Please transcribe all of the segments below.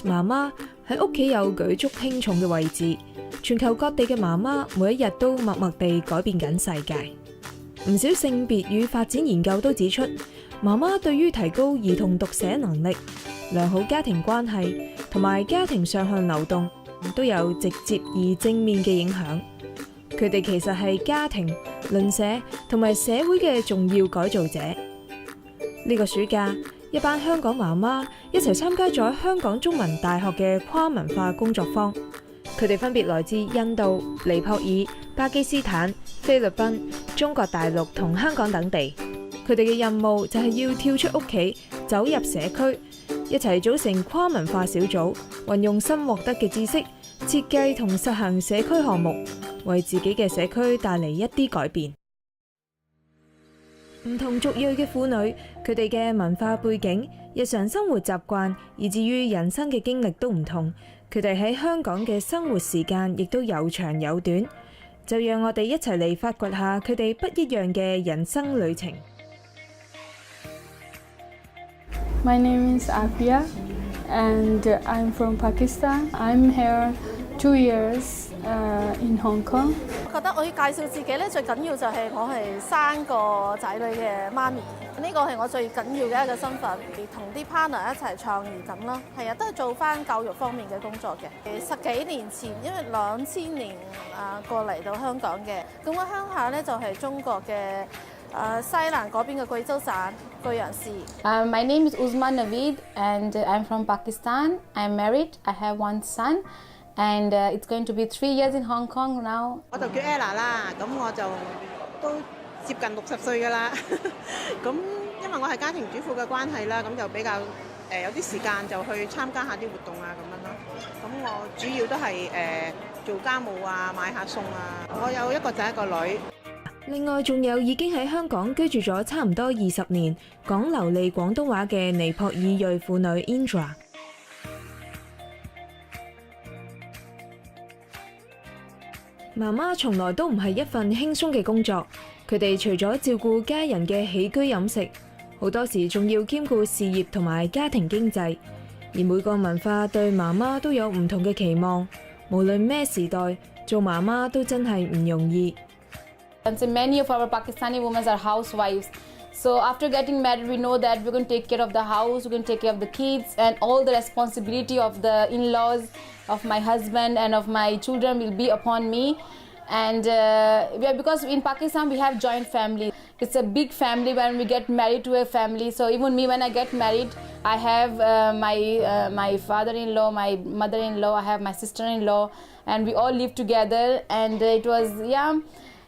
媽媽喺屋企有舉足輕重嘅位置，全球各地嘅媽媽每一日都默默地改變緊世界。唔少性別與發展研究都指出，媽媽對於提高兒童讀寫能力、良好家庭關係同埋家庭上向流動都有直接而正面嘅影響。佢哋其實係家庭、鄰舍同埋社會嘅重要改造者。呢個暑假，一班香港媽媽一齊參加咗香港中文大學嘅跨文化工作坊。佢哋分別來自印度、尼泊爾、巴基斯坦、菲律賓、中國大陸同香港等地。佢哋嘅任務就係要跳出屋企，走入社區，一齊組成跨文化小組，運用新獲得嘅知識，設計同實行社區項目，為自己嘅社區帶嚟一啲改變。唔同族裔嘅婦女，佢哋嘅文化背景、日常生活習慣，以至於人生嘅經歷都唔同。佢哋喺香港嘅生活時間亦都有長有短，就讓我哋一齊嚟發掘下佢哋不一樣嘅人生旅程。My name is Afia, and I'm from Pakistan. I'm here 2 years in Hong Kong. 我覺得我要介紹自己咧，最緊要就係我係3個仔女嘅媽咪，呢個係我最緊要嘅一個身份，同啲 partner 一齊創業咁咯。係啊，都係做翻教育方面嘅工作嘅。10幾年前，因為2000年過嚟到香港嘅，咁我鄉下咧就係中國嘅西南嗰邊嘅貴州省巨陽市。My name is Uzma Naveed, and I'm from Pakistan. I'm married. I have 1 son. And it's going to be 3 years in Hong Kong now. 我就叫 Ella 啦，咁我就都接近60歲㗎啦。咁因為我係家庭主婦嘅關係啦，咁就比較有啲時間就去參加下啲活動啊咁樣咯。咁我主要都係做家務啊，買下餸啊。我有1個仔1個女。另外仲有已經喺香港居住咗差唔多20年，講流利廣東話嘅尼泊爾裔婦女 Indra。媽媽從來都唔係一份輕鬆嘅工作，佢哋除咗照顧家人嘅起居飲食，好多時仲要兼顧事業同埋家庭經濟。而每個文化對媽媽都有唔同嘅期望，無論咩時代，做媽媽都真係唔容易。And so many of our Pakistani women are housewives. So after getting married, we know that we're going to take care of the house, we're going to take care of the kids, and all the responsibility of the in-laws, of my husband and of my children will be upon me. And because in Pakistan we have joint family. It's a big family when we get married to a family. So even me, when I get married, I have my father-in-law, my mother-in-law, I have my sister-in-law, and we all live together. And it was,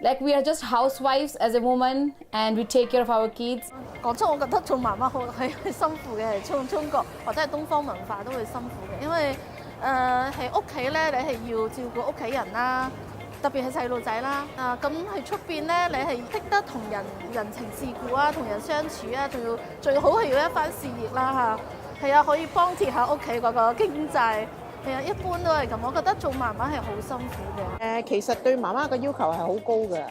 like we are just housewives as a woman, and we take care of our kids. 講真，我覺得做媽媽係辛苦嘅，係中國或者係東方文化都會辛苦嘅，因為喺屋企咧，你係要照顧屋企人啦，特別係細路仔啦。咁喺出邊咧，你係識得同人情世故啊，同人相處啊，仲要最好係要一番事業啦嚇。係啊，可以幫貼下屋企嗰個經濟。係啊，一般都係咁。我覺得做媽媽係好辛苦嘅。其實對媽媽嘅要求係好高嘅，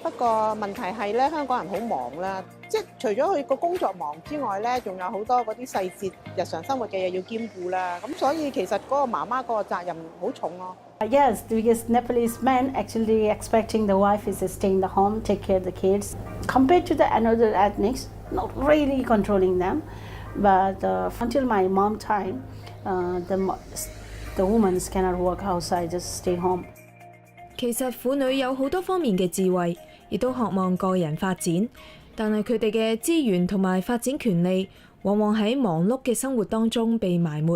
不過問題係咧，香港人好忙啦，即係除咗佢個工作忙之外咧，仲有好多嗰啲細節、日常生活嘅嘢要兼顧啦。咁所以其實嗰個媽媽嗰個責任好重咯。Yes, because Nepalese men actually expecting the wife is to stay in the home, take care of the kids. Compared to the another ethnics, not really controlling them, but until my mom time, the women cannot work outside, just stay home. 其實婦女有好多方面嘅智慧，亦都渴望個人發展，但係佢哋嘅資源同埋發展權利，往往喺忙碌嘅生活當中被埋沒。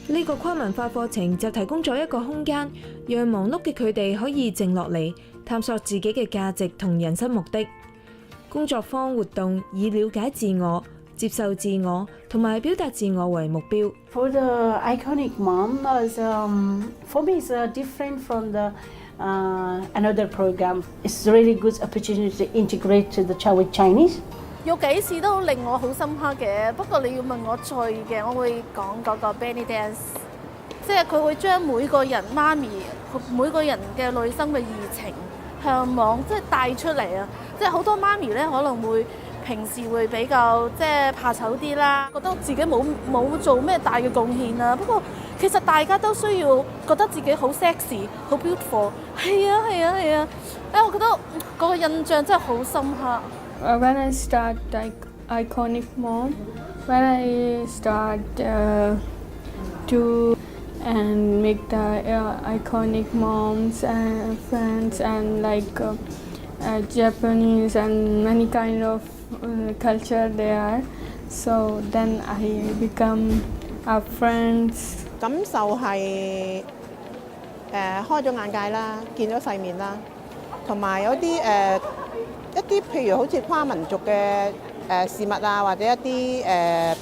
呢個跨文化課程就提供咗一個空間，讓忙碌嘅佢哋可以靜落嚟，探索自己嘅價值同人生目的。工作坊活動以了解自我、接受自我同埋表達自我為目標。For the ICONIC Mom, for me it's different from the another program. It's really good opportunity to integrate to the child with Chinese. 有幾次都令我好深刻嘅，不過你要問我最嘅，我會講嗰個 Belly Dance， 即係佢會將每個人媽咪、每個人嘅內心嘅熱情、向往，即係帶出嚟啊！即係好多媽咪咧可能會平時會比較即係怕醜啲啦，覺得自己冇做咩大嘅貢獻啊。不過其實大家都需要覺得自己好 sexy、好 beautiful。係啊係啊係啊！我覺得嗰個印象真係好深刻。When I start like ICONIC Mom, when I start to and make the ICONIC moms and friends and like Japanese and many kind of culture there. So then I become our friends. 感受係開咗眼界啦，見咗世面啦，同埋有啲一啲譬如好似跨民族嘅事物啊，或者一啲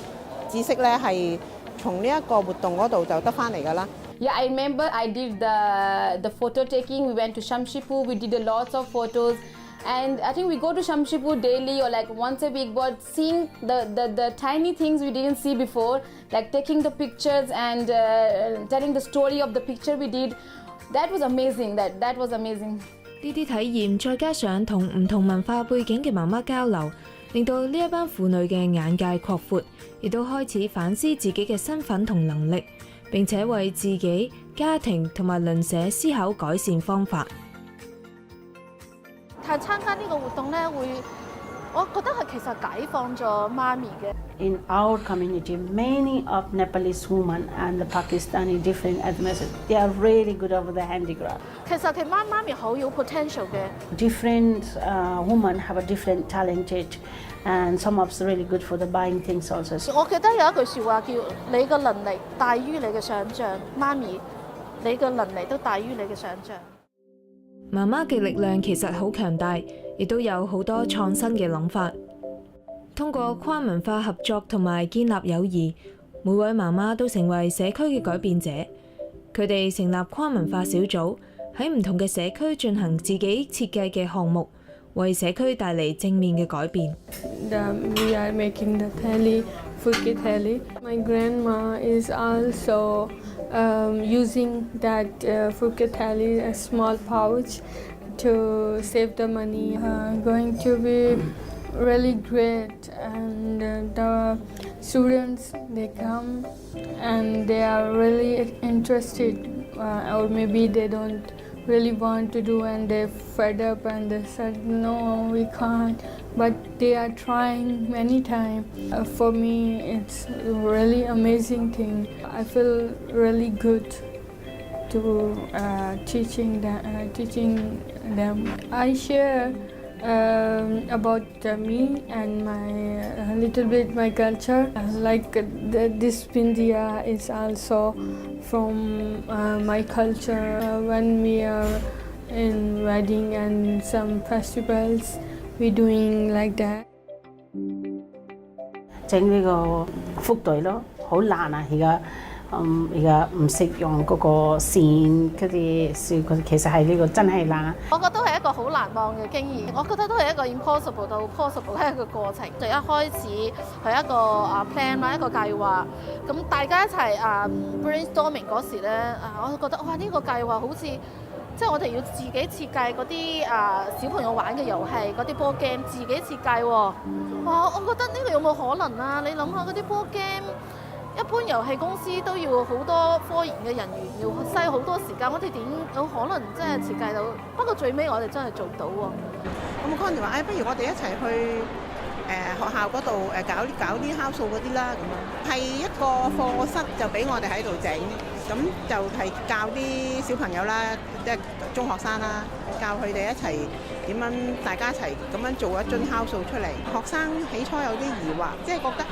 知識咧，係從呢一個活動嗰度就得翻嚟㗎啦。Yeah, I remember I did the photo taking. We went to Shamshipu. We did a lots of photos, and I think we go to Shamshipu daily or like once a week. But seeing the tiny things we didn't see before, like taking the pictures and telling the story of the picture we did, that was amazing. That was amazing. 呢啲體驗再加上同唔同文化背景嘅媽媽交流，令到呢一班婦女嘅眼界擴闊，亦都開始反思自己嘅身份同能力，並且為自己、家庭同埋鄰舍思考改善方法。但係參加呢個活動咧，我覺得係其實解放咗媽咪嘅。In our community, many of Nepalese women and the Pakistani different ethnicities, they are really good over the handicraft. 其實佢媽咪好有 potential 嘅。Different women have a different talented, and some of them really good for the buying things also. 我記得有一句説話叫你嘅能力大於你嘅想像，媽咪，你嘅能力都大於你嘅想像。媽媽嘅力量其實好強大，亦都有好多創新嘅諗法。通過跨文化合作同埋建立友誼，每位媽媽都成為社區嘅改變者。佢哋成立跨文化小組，喺唔同嘅社區進行自己設計嘅項目，為社區帶嚟正面嘅改變。We are making the thali, fulke thali. My grandma is also using that fulke thali, a small pouch, to save the money. Going to be really great, and the students, they come and they are really interested, or maybe they don't really want to do and they're fed up and they said no, we can't, but they are trying many times. For me, it's a really amazing thing. I feel really good to teaching them. I share about me and my little bit my culture. Like this Bindia is also from my culture. When we are in wedding and some festivals, we doing like that. 整呢個福袋咯，好難啊！而家唔識用嗰個線嗰啲，其實係呢個真係難。我覺得係一個好難忘嘅經驗，我覺得都係一個 impossible 到 possible 嘅一個過程。就一開始係一個plan 啦，一個計劃，咁大家一齊brainstorming 嗰時咧，我覺得哇呢個計劃好似即係我哋要自己設計嗰啲小朋友玩嘅遊戲，嗰啲 board game 自己設計喎。哇！我覺得呢個有冇可能啊？你諗下嗰啲 board game。一般遊戲公司都要好多科研嘅人員，要嘥好多時間，我哋點有可能真係設計到？不過最尾我哋真係做到喎。咁Connie話：不如我哋一齊去學校嗰度搞啲酵素嗰啲啦，咁樣係一個課室就俾我哋喺度整，咁就係教啲小朋友啦，即係中學生啦，教佢哋一齊點樣大家一齊咁樣做一樽酵素出嚟。學生起初有啲疑惑，即係覺得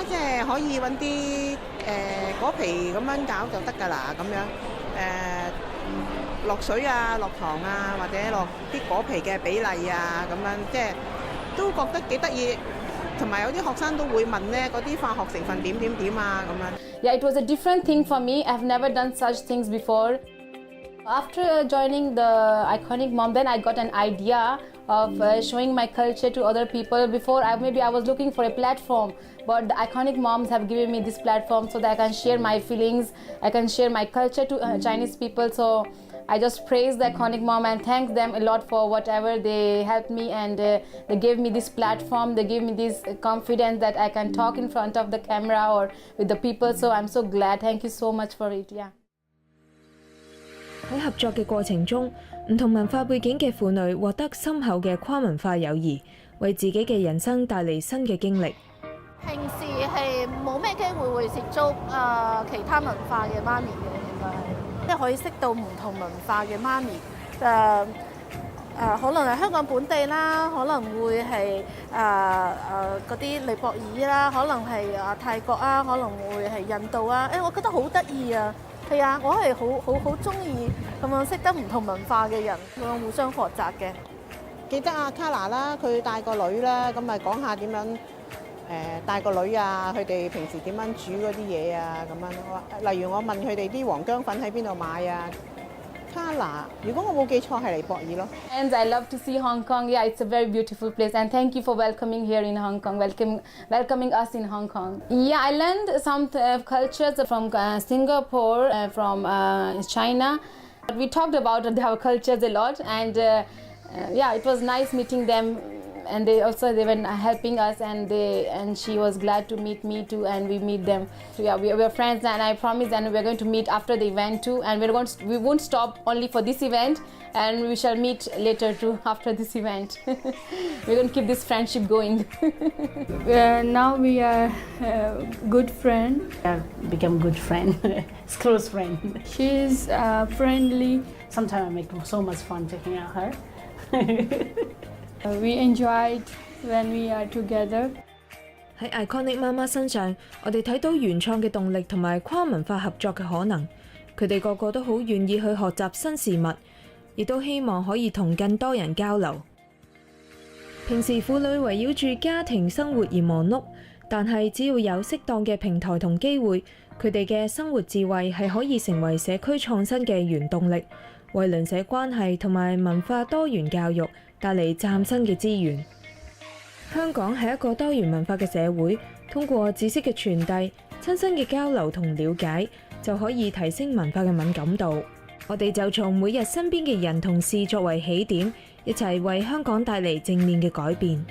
即係可以揾啲果皮咁樣搞就得㗎啦，咁樣落水啊、落糖啊，或者落啲果皮嘅比例啊，咁樣即係都覺得幾得意。同埋有啲學生都會問咧，嗰啲化學成分點啊咁樣。Yeah, it was a different thing for me. I've never done such things before. After joining the ICONIC Mom, then I got an idea of showing my culture to other people. Before, maybe I was looking for a platform, but the ICONIC Moms have given me this platform so that I can share my feelings, I can share my culture to Chinese people. So I just praise the ICONIC Mom and thank them a lot for whatever they helped me, and they gave me this platform, they gave me this confidence that I can talk in front of the camera or with the people, so I'm so glad. Thank you so much for it. Yeah. 喺合作嘅過程中，唔同文化背景嘅婦女獲得深厚嘅跨文化友誼，為自己嘅人生帶嚟新嘅經歷。平時係冇咩機會接觸其他文化嘅媽咪嘅，應該係。即係可以識到唔同文化嘅媽咪，可能係香港本地啦，可能會係嗰啲尼泊爾啦，可能係泰國啊，可能會係印度啊。我覺得好得意啊！係啊，我係好中意咁樣識得唔同文化嘅人，咁樣互相學習嘅。記得阿卡娜啦，佢帶個女啦，咁咪講下點樣帶個女啊，佢哋平時點樣煮嗰啲嘢啊咁樣。例如我問佢哋啲黃薑粉喺邊度買啊。卡娜，如果我冇記錯係尼泊爾咯。And I love to see Hong Kong. Yeah, it's a very beautiful place, and thank you for welcoming here in Hong Kong, welcoming us in Hong Kong. Yeah, I learned some cultures from Singapore, from China. We talked about our cultures a lot, and yeah, it was nice meeting them. And they were helping us, and she was glad to meet me too, and we meet them. So yeah, we were friends, and I promised, and we're going to meet after the event too, and we won't stop only for this event, and we shall meet later too after this event. We're going to keep this friendship going. Now we are good friends. Become good friend, close friend. She's friendly. Sometimes I make so much fun taking out her. We enjoyed when we are together. 喺 ICONIC 媽媽身上，我哋睇到原創嘅動力同埋跨文化合作嘅可能。佢哋個個都好願意去學習新事物，亦都希望可以同更多人交流。平時婦女圍繞住家庭生活而忙碌，但係只要有適當嘅平台同機會，佢哋嘅生活智慧係可以成為社區創新嘅原動力，為鄰舍關係同埋文化多元教育帶嚟嶄新嘅資源。香港係一個多元文化嘅社會，通過知識嘅傳遞、親身嘅交流同了解，就可以提升文化嘅敏感度。我哋就從每日身邊嘅人同事作為起點，一齊為香港帶嚟正面嘅改變。